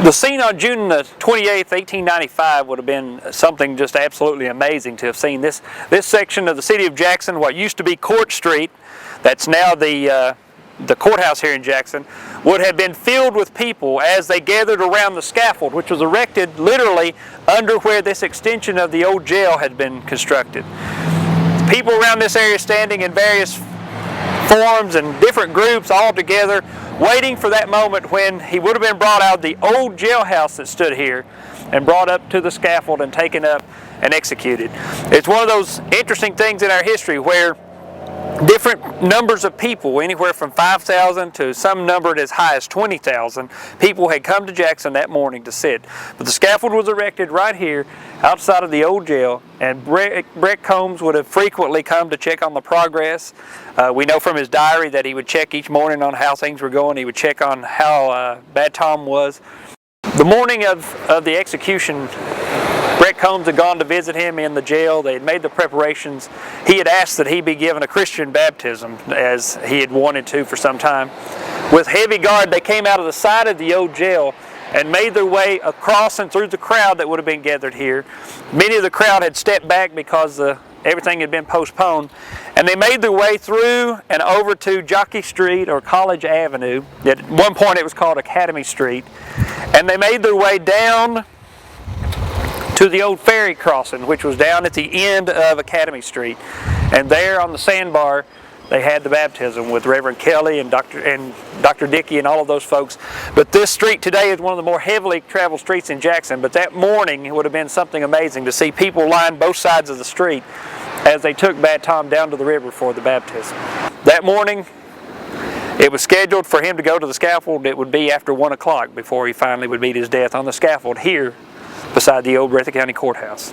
The scene on June 28th, 1895 would have been something just absolutely amazing to have seen. This section of the city of Jackson, what used to be Court Street, that's now the courthouse here in Jackson, would have been filled with people as they gathered around the scaffold, which was erected literally under where this extension of the old jail had been constructed. People around this area standing in various forms and different groups all together, waiting for that moment when he would have been brought out of the old jailhouse that stood here and brought up to the scaffold and taken up and executed. It's one of those interesting things in our history where different numbers of people, anywhere from 5,000 to some numbered as high as 20,000 people, had come to Jackson that morning to sit. But the scaffold was erected right here outside of the old jail, and Brett Combs would have frequently come to check on the progress. We know from his diary that he would check each morning on how things were going. He would check on how Bad Tom was. The morning of the execution, Brett Combs had gone to visit him in the jail. They had made the preparations. He had asked that he be given a Christian baptism, as he had wanted to for some time. With heavy guard, they came out of the side of the old jail and made their way across and through the crowd that would have been gathered here. Many of the crowd had stepped back because everything had been postponed. And they made their way through and over to Jockey Street, or College Avenue. At one point it was called Academy Street. And they made their way down to the old ferry crossing, which was down at the end of Academy Street. And there on the sandbar, they had the baptism with Reverend Kelly and Dr. Dickey and all of those folks. But this street today is one of the more heavily traveled streets in Jackson. But that morning, it would have been something amazing to see people line both sides of the street as they took Bad Tom down to the river for the baptism. That morning, it was scheduled for him to go to the scaffold. It would be after 1 o'clock before he finally would meet his death on the scaffold here beside the old Breathitt County Courthouse.